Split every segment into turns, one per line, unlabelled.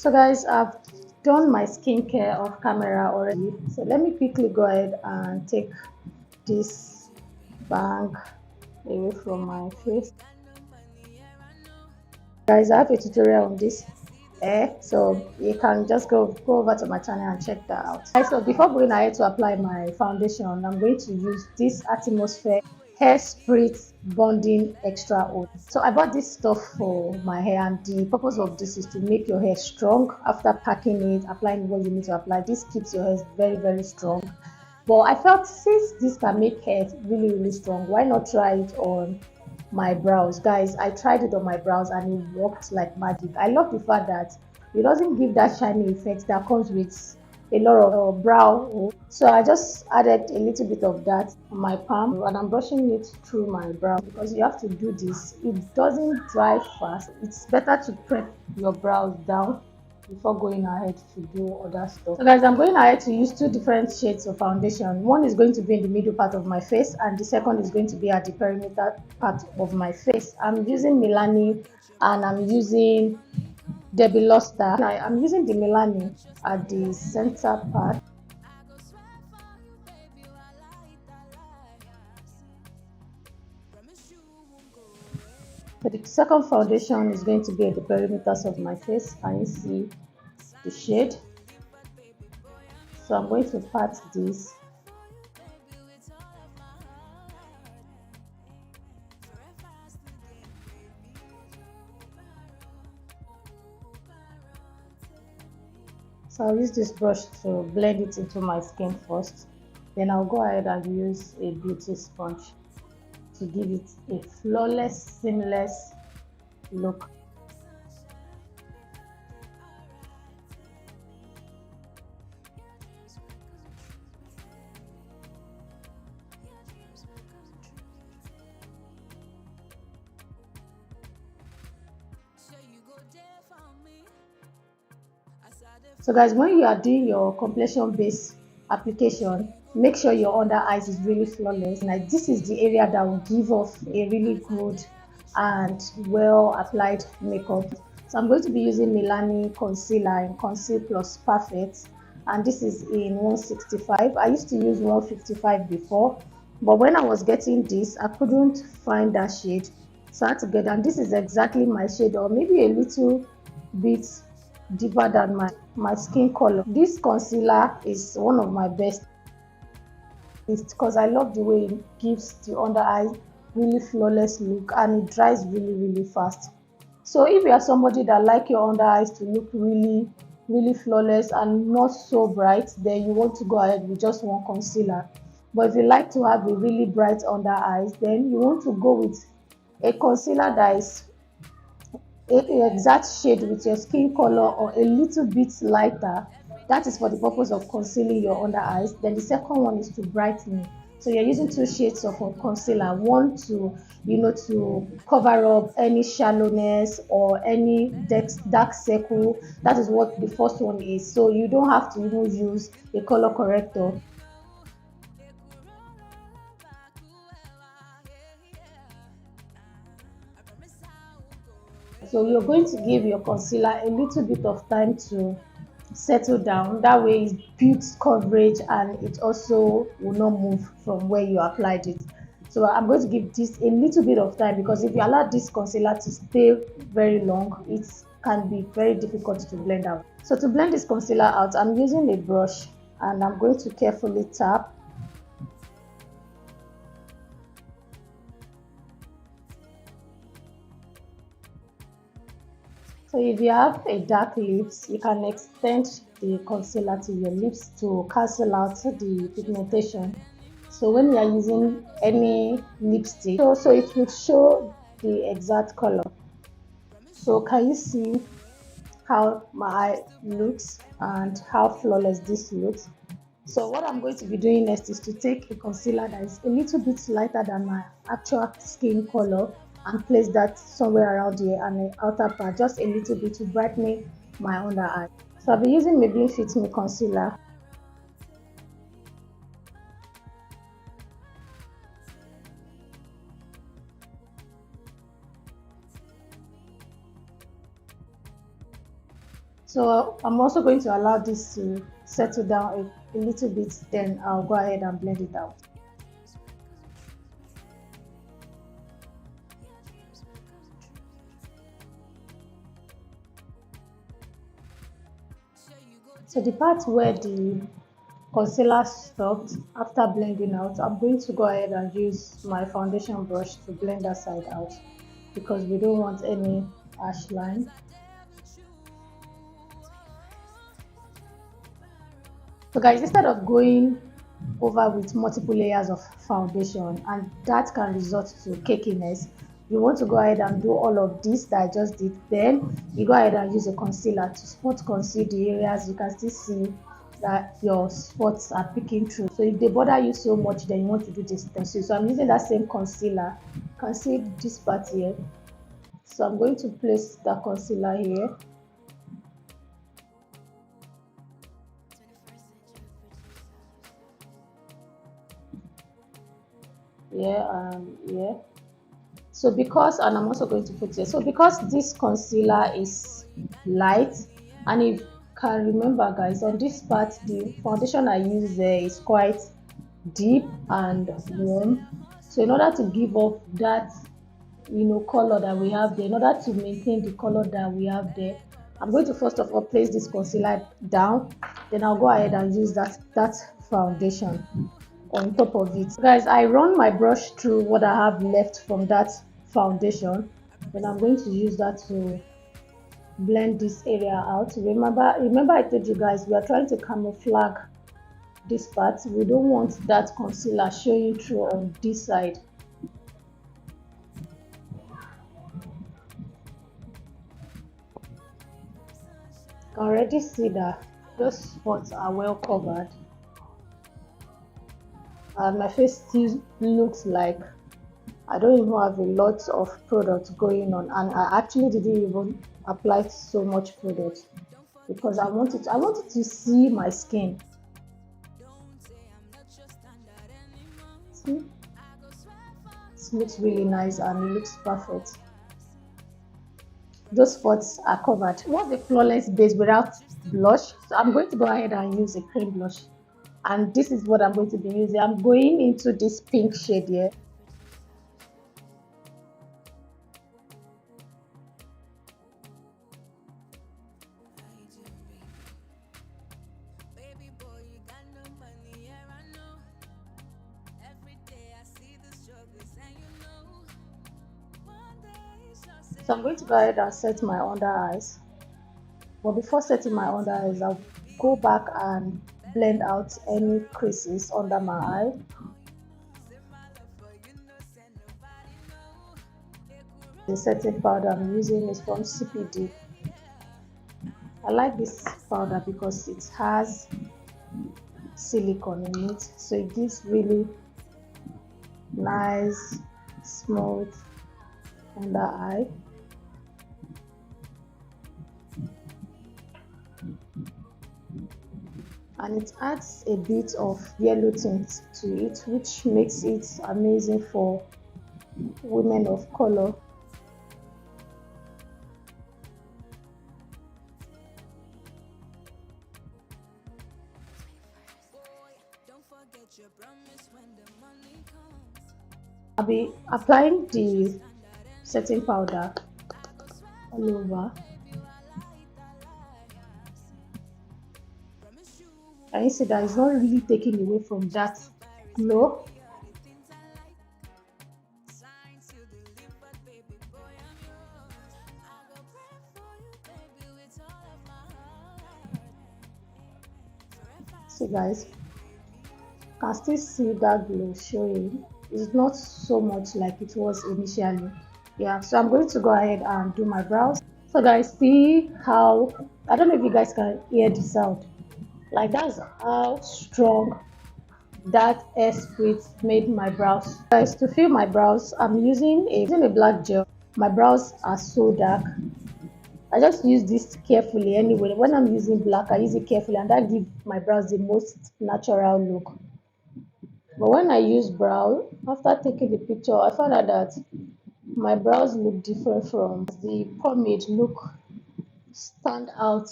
So guys, I've done my skincare off camera already. So let me quickly go ahead and take this bag away from my face. Guys, I have a tutorial on this hair, so you can just go over to my channel and check that out. Guys, so before going ahead to apply my foundation, I'm going to use this Atmosphere hair spritz bonding extra oil. So I bought this stuff for my hair, and the purpose of this is to make your hair strong after packing it, applying what you need to apply. This keeps your hair very strong. But I felt since this can make hair really strong, why not try it on my brows? Guys, I tried it on my brows and it worked like magic. I love the fact that it doesn't give that shiny effect that comes with a lot of brow. So I just added a little bit of that on my palm and I'm brushing it through my brow because you have to do this. It doesn't dry fast. It's better to prep your brows down before going ahead to do other stuff. So guys, I'm going ahead to use two different shades of foundation. One is going to be in the middle part of my face and the second is going to be at the perimeter part of my face. I'm using Milani and I'm using Debbie Luster. I'm using the Milani at the center part. So the second foundation is going to be at the perimeters of my face. Can you see the shade? So I'm going to pat this. So I'll use this brush to blend it into my skin first. Then I'll go ahead and use a beauty sponge to give it a flawless, seamless look. So guys, when you are doing your complexion based application, make sure your under eyes is really flawless. Like this is the area that will give off a really good and well applied makeup. So I'm going to be using Milani concealer in Conceal Plus Perfect, and this is in 165. I used to use 155 before, but when I was getting this I couldn't find that shade, so I had to get, and this is exactly my shade, or maybe a little bit deeper than my skin color. This concealer is one of my best because I love the way it gives the under eye really flawless look and it dries really fast. So if you are somebody that like your under eyes to look really flawless and not so bright, then you want to go ahead with just one concealer. But if you like to have a really bright under eyes, then you want to go with a concealer that is a exact shade with your skin color or a little bit lighter. That is for the purpose of concealing your under eyes. Then the second one is to brighten. So you're using two shades of concealer, one to to cover up any shallowness or any dark circle. That is what the first one is, so you don't have to even use a color corrector. So you're going to give your concealer a little bit of time to settle down. That way it builds coverage and it also will not move from where you applied it. So I'm going to give this a little bit of time because if you allow this concealer to stay very long, it can be very difficult to blend out. So to blend this concealer out, I'm using a brush and I'm going to carefully tap. So if you have a dark lips, you can extend the concealer to your lips to cancel out the pigmentation. So when you are using any lipstick, so it will show the exact color. So can you see how my eye looks and how flawless this looks? So what I'm going to be doing next is to take a concealer that is a little bit lighter than my actual skin color and place that somewhere around here and the outer part, just a little bit to brighten my under eye. So I'll be using Maybelline Fit Me concealer. So I'm also going to allow this to settle down a little bit, then I'll go ahead and blend it out. So the part where the concealer stopped after blending out, I'm going to go ahead and use my foundation brush to blend that side out because we don't want any harsh line. So guys, instead of going over with multiple layers of foundation and that can result to cakiness, you want to go ahead and do all of this that I just did. Then you go ahead and use a concealer to spot conceal the areas you can still see that your spots are peeking through. So if they bother you so much, then you want to do this conceal. So I'm using that same concealer. You can see this part here. So I'm going to place the concealer here. Yeah. So because, and I'm also going to put here, so because this concealer is light, and if you can remember guys, on this part the foundation I use there is quite deep and warm. So in order to give off that color that we have there, in order to maintain the color that we have there, I'm going to first of all place this concealer down, then I'll go ahead and use that foundation on top of it. Guys, I run my brush through what I have left from that foundation, then I'm going to use that to blend this area out. Remember I told you guys we are trying to camouflage this part. We don't want that concealer showing through on this side. You can already see that those spots are well covered, and my face still looks like I don't even have a lot of product going on, and I actually didn't even apply so much product because I wanted to see my skin. See, it looks really nice and it looks perfect. Those spots are covered. What's a flawless base without blush? So I'm going to go ahead and use a cream blush, and this is what I'm going to be using. I'm going into this pink shade here. So I'm going to go ahead and set my under eyes. But before setting my under eyes, I'll go back and blend out any creases under my eye. The setting powder I'm using is from CPD. I like this powder because it has silicone in it, so it gives really nice smooth under eye. And it adds a bit of yellow tint to it, which makes it amazing for women of color. I'll be applying the setting powder all over. And you see that it's not really taking away from that glow. See guys, you can still see that glow showing. It's not so much like it was initially. Yeah, so I'm going to go ahead and do my brows. So guys, see how, I don't know if you guys can hear the sound. Like that's how strong that air spray made my brows. Guys, to fill my brows, I'm using a black gel. My brows are so dark. I just use this carefully anyway. When I'm using black, I use it carefully, and that gives my brows the most natural look. But when I use brow, after taking the picture, I found out that my brows look different from the pomade look, stand out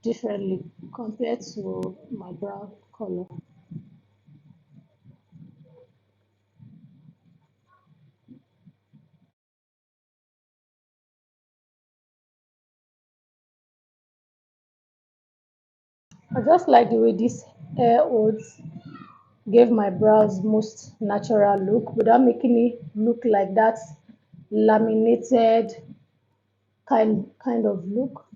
differently compared to my brown color. I just like the way this hair oats gave my brows most natural look without making it look like that laminated kind of look.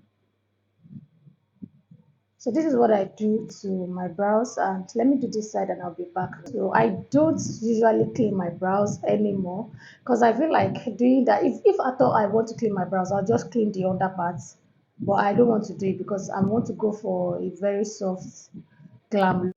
So this is what I do to my brows, and let me do this side and I'll be back. So I don't usually clean my brows anymore because I feel like doing that, if at all I want to clean my brows, I'll just clean the under parts, but I don't want to do it because I want to go for a very soft glam.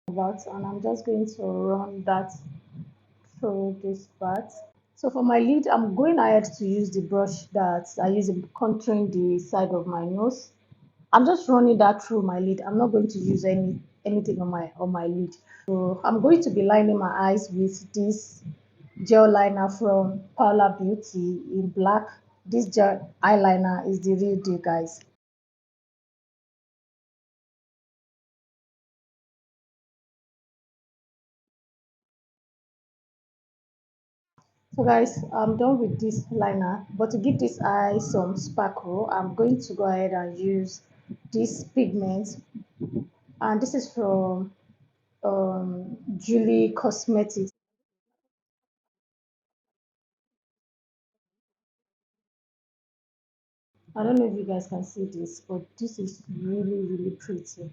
About, and I'm just going to run that through this part. So for my lid, I'm going ahead to use the brush that I use in contouring the side of my nose. I'm just running that through my lid. I'm not going to use anything on my lid. So I'm going to be lining my eyes with this gel liner from Paula Beauty in black. This gel eyeliner is the real deal, guys. So guys, I'm done with this liner, but to give this eye some sparkle, I'm going to go ahead and use this pigment, and this is from Julie Cosmetics. I don't know if you guys can see this, but this is really pretty.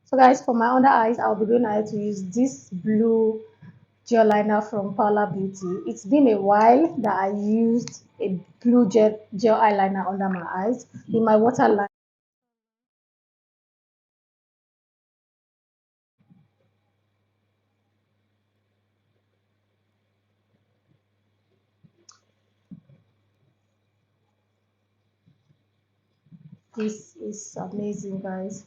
So guys, for my under eyes, I'll be going ahead to use this blue gel liner from Paula Beauty. It's been a while that I used a blue gel eyeliner under my eyes. In my waterline, this is amazing, guys.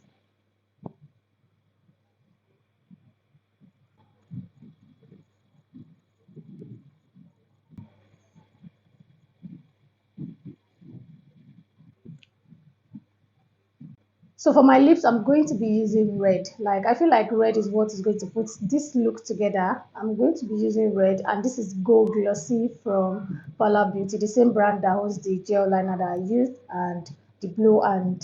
So for my lips, I'm going to be using red. Like I feel like red is what is going to put this look together. I'm going to be using red, and this is Gold Glossy from Paula Beauty, the same brand that was the gel liner that I used, and the blue and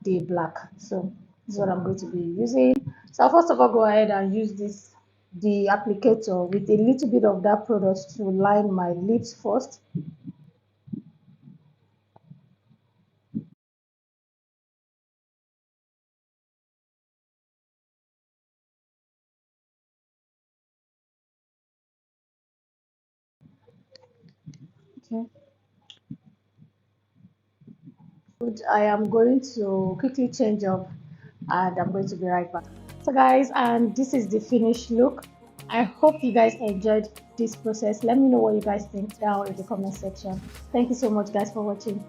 the black. So this is what I'm going to be using. So I'll first of all go ahead and use the applicator with a little bit of that product to line my lips first. Okay. Good. I am going to quickly change up and I'm going to be right back. So guys, and this is the finished look. I hope you guys enjoyed this process. Let me know what you guys think down in the comment section. Thank you so much guys for watching.